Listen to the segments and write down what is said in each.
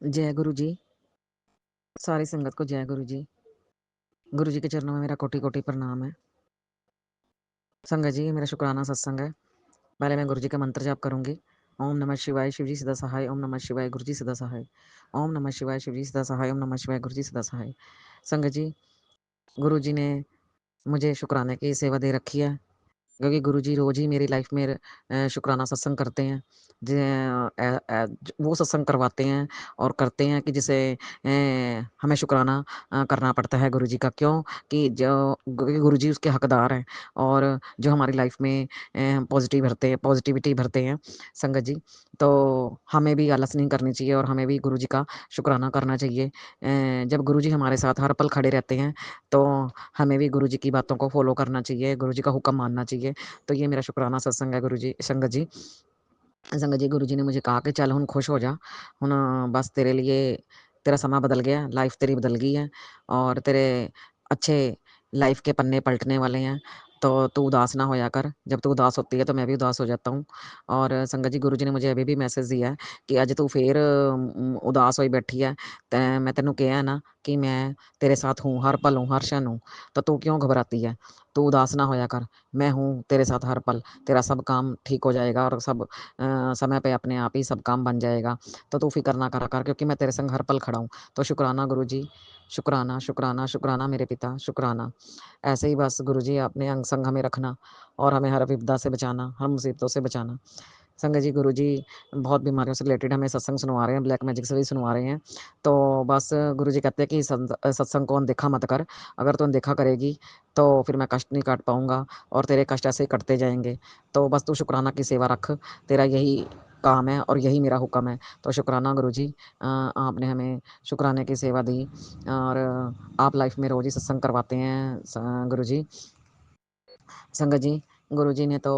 जय गुरु जी। सारी संगत को जय गुरु जी। गुरु जी के चरणों में मेरा कोटि कोटि प्रणाम है। संगत जी, मेरा शुक्राना सत्संग है। पहले मैं गुरु जी का मंत्र जाप करूंगी। ओम नमः शिवाय, शिव जी सदा सहाय। ओम नमः शिवाय, गुरु जी सदा सहाय। ओम नमः शिवाय, शिव जी सदा सहाय। ओम नमः शिवाय, गुरु जी सदा सहाय। संगत जी, गुरु जी ने मुझे शुक्राने की सेवा दे रखी है, क्योंकि गुरुजी रोज़ ही मेरी लाइफ में शुक्राना सत्संग करते हैं। वो सत्संग करवाते हैं और करते हैं कि जिसे हमें शुक्राना करना पड़ता है गुरुजी का। क्यों? कि गुरुजी उसके हकदार हैं और जो हमारी लाइफ में पॉजिटिविटी भरते हैं संगत जी। तो हमें भी आलस नहीं करनी चाहिए और हमें भी गुरुजी का शुक्राना करना चाहिए। जब गुरुजी हमारे साथ हर पल खड़े रहते हैं, तो हमें भी गुरुजी की बातों को फ़ॉलो करना चाहिए, गुरुजी का हुक्म मानना चाहिए। तो ये मेरा शुक्राना सत्संग है गुरुजी संगत जी। संगत जी, गुरुजी ने मुझे कहा कि चल हुण खुश हो जा, हुण बस तेरे लिए तेरा समा बदल गया, लाइफ़ तेरी बदल गई है और तेरे अच्छे लाइफ़ के पन्ने पलटने वाले हैं। तो तू उदास ना होया कर, जब तू उदास होती है तो मैं भी उदास हो जाता हूँ। और संगत जी, गुरुजी ने मुझे अभी भी मैसेज दिया है कि अज तू फिर उदास होई बैठी है, मैं तेनू कहा है ना कि मैं तेरे साथ हूँ, हर पल हूँ, हर क्षण हूँ, तो तू क्यों घबराती है? तू उदास ना होया कर, मैं हूँ तेरे साथ हर पल, तेरा सब काम ठीक हो जाएगा और सब समय पे अपने आप ही सब काम बन जाएगा। तो तू फ़िक्र ना करा कर, क्योंकि मैं तेरे संग हर पल खड़ा हूँ। तो शुक्राना गुरुजी, शुक्राना, शुक्राना, शुक्राना मेरे पिता, शुक्राना। ऐसे ही बस गुरुजी अपने अंग संग हमें रखना और हमें हर विपदा से बचाना, हर मुसीबतों से बचाना। संगत जी, गुरुजी बहुत बीमारियों से रिलेटेड हमें सत्संग सुनवा रहे हैं, ब्लैक मैजिक से भी सुनवा रहे हैं। तो बस गुरुजी कहते हैं कि सत्संग को अनदेखा मत कर, अगर तू अनदेखा करेगी तो फिर मैं कष्ट नहीं काट पाऊँगा और तेरे कष्ट ऐसे ही कटते जाएँगे। तो बस तू शुक्राना की सेवा रख, तेरा यही काम है और यही मेरा हुक्म है। तो शुक्राना गुरुजी, आपने हमें शुक्राने की सेवा दी और आप लाइफ में रोज़ ही सत्संग करवाते हैं गुरुजी। संगत जी, गुरुजी ने तो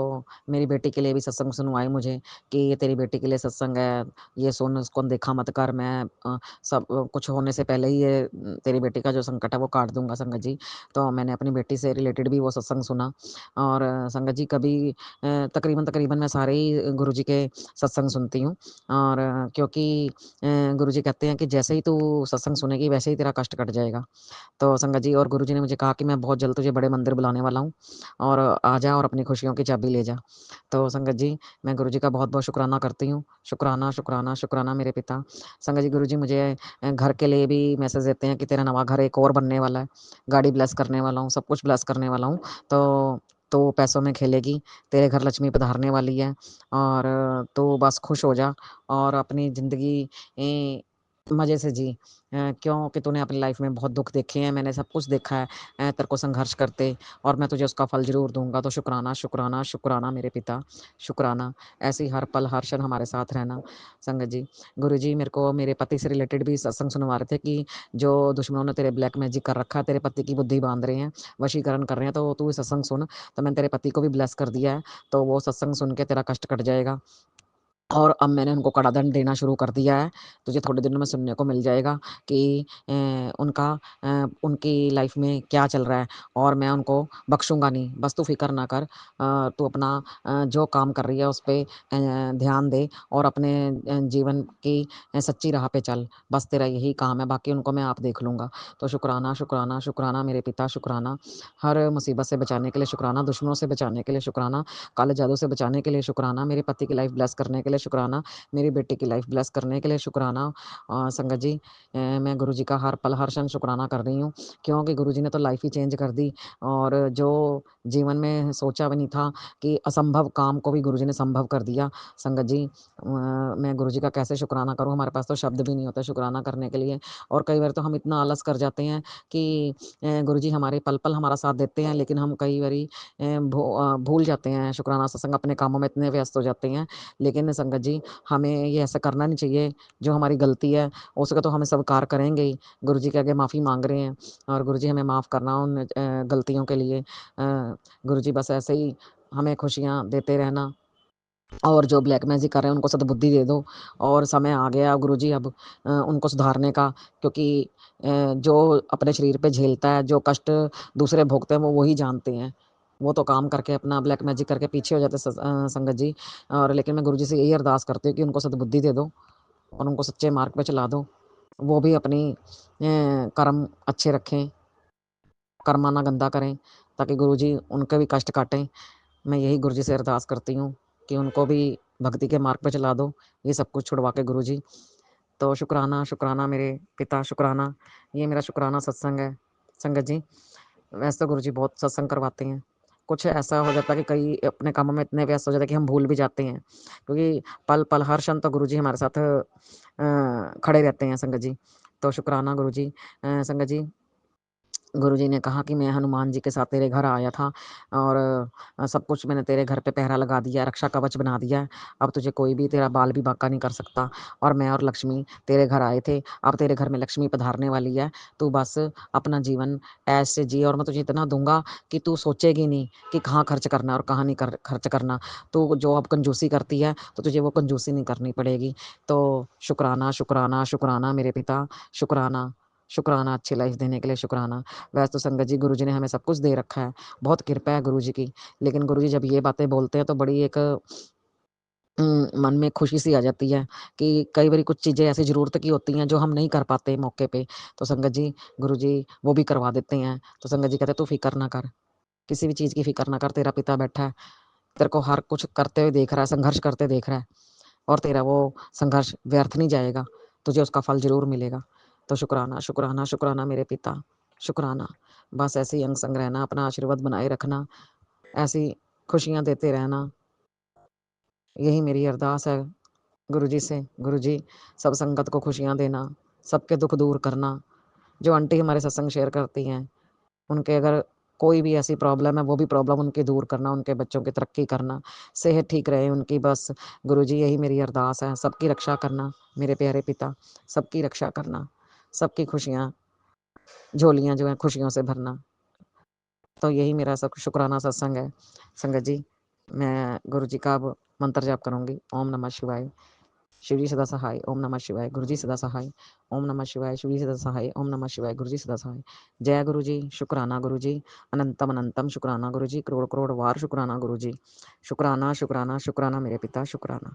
मेरी बेटी के लिए भी सत्संग सुनवाए मुझे कि ये तेरी बेटी के लिए सत्संग है, ये सुन, उसको अनदेखा मत कर। मैं सब कुछ होने से पहले ही ये तेरी बेटी का जो संकट है वो काट दूँगा संगत जी। तो मैंने अपनी बेटी से रिलेटेड भी वो सत्संग सुना और संगत जी, कभी तकरीबन मैं सारे ही गुरुजी के सत्संग सुनती हूँ और क्योंकि गुरुजी कहते हैं कि जैसे ही तू सत्संग सुनेगी वैसे ही तेरा कष्ट कट जाएगा। तो संगत जी, और गुरुजी ने मुझे कहा कि मैं बहुत जल्द तुझे बड़े मंदिर बुलाने वाला हूँ और आ जा और अपनी खुशियों की चाबी ले जा। तो संगत जी, मैं गुरुजी का बहुत-बहुत शुक्राना करती हूँ। शुक्राना, शुक्राना, शुक्राना मेरे पिता। संगत जी, गुरुजी मुझे घर के लिए भी मैसेज देते हैं कि तेरा नवा घर एक और बनने वाला है। गाड़ी ब्लेस करने वाला हूँ, सब कुछ ब्लेस करने वाला हूँ। तो पैसों में खेलेगी, तेरे घर लक्ष्मी पधारने वाली है और तू बस खुश हो जा और अपनी ज़िंदगी मज़े से जी। क्योंकि तूने अपनी लाइफ़ में बहुत दुःख देखे हैं, मैंने सब कुछ देखा है तेरे को संघर्ष करते और मैं तुझे उसका फल ज़रूर दूँगा। तो शुक्राना, शुक्राना, शुक्राना मेरे पिता, शुक्राना। ऐसे ही हर पल, हर क्षण हमारे साथ रहना संगत जी। गुरुजी मेरे को मेरे पति से रिलेटेड भी सत्संग सुनवा रहे थे कि जो दुश्मनों ने तेरे ब्लैक मैजिक कर रखा है, तेरे पति की बुद्धि बाँध रहे हैं, वशीकरण कर रहे हैं, तो तू ये सत्संग सुन। तो मैंने तेरे पति को भी ब्लेस कर दिया है, तो वो सत्संग सुन के तेरा कष्ट कट जाएगा। और अब मैंने उनको कड़ा दंड देना शुरू कर दिया है। तुझे थोड़े दिनों में सुनने को मिल जाएगा कि उनकी लाइफ़ में क्या चल रहा है और मैं उनको बख्शूँगा नहीं। बस तू फ़िक्र ना कर। तू अपना जो काम कर रही है उस पे ध्यान दे और अपने जीवन की सच्ची राह पे चल। बस तेरा यही काम है, बाकी उनको मैं आप देख लूँगा। तो शुक्राना, शुक्राना, शुक्राना मेरे पिता, शुक्राना। हर मुसीबत से बचाने के लिए शुक्राना, दुश्मनों से बचाने के लिए शुक्राना, काले जादू से बचाने के लिए शुक्राना, मेरे पति की लाइफ़ ब्लेस करने के लिए शुक्राना, मेरी बेटी की लाइफ़ ब्लेस करने के लिए शुक्राना। संगत जी, मैं गुरुजी का हर पल, हर क्षण शुक्राना कर रही हूँ, क्योंकि गुरुजी ने तो लाइफ़ ही चेंज कर दी और जो जीवन में सोचा भी नहीं था कि असंभव काम को भी गुरुजी ने संभव कर दिया। संगत जी, मैं गुरुजी का कैसे शुक्राना करूँ? हमारे पास तो शब्द भी नहीं होते शुक्राना करने के लिए और कई बार तो हम इतना आलस कर जाते हैं कि गुरुजी हमारे पल-पल हमारा साथ देते हैं, लेकिन हम कई बारी भूल जाते हैं शुक्राना सत्संग, अपने कामों में इतने व्यस्त हो जाते हैं। लेकिन संगत जी, हमें ये ऐसा करना नहीं चाहिए, जो हमारी गलती है, हो सके तो हम स्वीकार करेंगे ही। गुरुजी के आगे माफ़ी माँग रहे हैं और गुरुजी हमें माफ़ करना उन गलतियों के लिए। गुरुजी बस ऐसे ही हमें खुशियाँ देते रहना और जो ब्लैक मैजिक कर रहे हैं उनको सद्बुद्धि दे दो और समय आ गया गुरुजी अब उनको सुधारने का, क्योंकि जो अपने शरीर पे झेलता है, जो कष्ट दूसरे भोगते हैं, वो वही जानते हैं। वो तो काम करके अपना ब्लैक मैजिक करके पीछे हो जाते हैं संगत जी। और लेकिन मैं गुरुजी से यही अरदास करती हूँ कि उनको सद्बुद्धि दे दो और उनको सच्चे मार्ग पे चला दो। वो भी अपनी कर्म अच्छे रखें, कर्म ना गंदा करें, ताकि गुरुजी उनके भी कष्ट काटें। मैं यही गुरुजी से अरदास करती हूँ कि उनको भी भक्ति के मार्ग पे चला दो, ये सब कुछ छुड़वा के गुरुजी। तो शुक्राना, शुक्राना मेरे पिता, शुक्राना। ये मेरा शुक्राना सत्संग है, संगत जी। वैसे तो गुरुजी बहुत सत्संग करवाते हैं। कुछ ऐसा हो जाता है कि कई अपने कामों में इतने व्यस्त हो जाते हैं कि हम भूल भी जाते हैं, क्योंकि पल-पल हर क्षण तो गुरुजी हमारे साथ खड़े रहते हैं संगत जी। तो शुक्राना गुरुजी। संगत जी, गुरुजी ने कहा कि मैं हनुमान जी के साथ तेरे घर आया था और सब कुछ मैंने तेरे घर पे पहरा लगा दिया, रक्षा कवच बना दिया है। अब तुझे कोई भी तेरा बाल भी बांका नहीं कर सकता। और मैं और लक्ष्मी तेरे घर आए थे, अब तेरे घर में लक्ष्मी पधारने वाली है। तू बस अपना जीवन ऐसे जी और मैं तुझे इतना दूँगा कि तू सोचेगी नहीं कि कहाँ खर्च करना है और कहाँ नहीं खर्च करना। तू जो अब कंजूसी करती है, तो तुझे वो कंजूसी नहीं करनी पड़ेगी। तो शुक्राना, शुक्राना, शुक्राना मेरे पिता, शुक्राना। शुक्राना अच्छी लाइफ़ देने के लिए शुक्राना। वैसे तो संगत जी गुरुजी ने हमें सब कुछ दे रखा है, बहुत कृपा है गुरुजी की। लेकिन गुरुजी जब ये बातें बोलते हैं तो बड़ी एक मन में खुशी-सी आ जाती है कि कई बारी कुछ चीज़ें ऐसी ज़रूरत की होती हैं जो हम नहीं कर पाते मौके पे। तो संगत जी, गुरुजी वो भी करवा देते हैं। तो संगत जी कहते हैं तू फ़िक्र ना कर, किसी भी चीज़ की फ़िक्र ना कर, तेरा पिता बैठा है, तेरे को हर कुछ करते हुए देख रहा है, संघर्ष करते देख रहा है और तेरा वो संघर्ष व्यर्थ नहीं जाएगा, तुझे उसका फल ज़रूर मिलेगा। तो शुक्राना, शुक्राना, शुक्राना मेरे पिता, शुक्राना। बस ऐसे ही अंग-संग रहना, अपना आशीर्वाद बनाए रखना, ऐसी खुशियाँ देते रहना, यही मेरी अरदास है गुरुजी से। गुरुजी, सब संगत को खुशियाँ देना, सबके दुःख दूर करना। जो आंटी हमारे सत्संग शेयर करती हैं, उनके अगर कोई भी ऐसी प्रॉब्लम है, वो भी प्रॉब्लम उनकी दूर करना, उनके बच्चों की तरक्की करना, सेहत ठीक रहे उनकी बस। गुरुजी यही मेरी अरदास है, सबकी रक्षा करना, मेरे प्यारे पिता, सबकी रक्षा करना, सबकी खुशियाँ, झोलियाँ जो हैं खुशियों से भरना। तो यही मेरा सब शुक्राना सत्संग है। संगत जी, मैं गुरुजी का अब मंत्र जाप करूँगी। ओम नमः शिवाय। शिव जी सदा सहाय, ओम नमः शिवाय, गुरु जी सदा सहाय, ओम नमः शिवाय, शिव जी सदा सहाय, ओम नमः शिवाय, गुरु जी सदा सहाय। जय गुरु जी, शुक्राना गुरु जी, अनंतम अनंतम शुक्राना गुरु जी, करोड़ करोड़ वार शुक्राना गुरु जी। शुक्राना, शुक्राना, शुक्राना मेरे पिता, शुक्राना।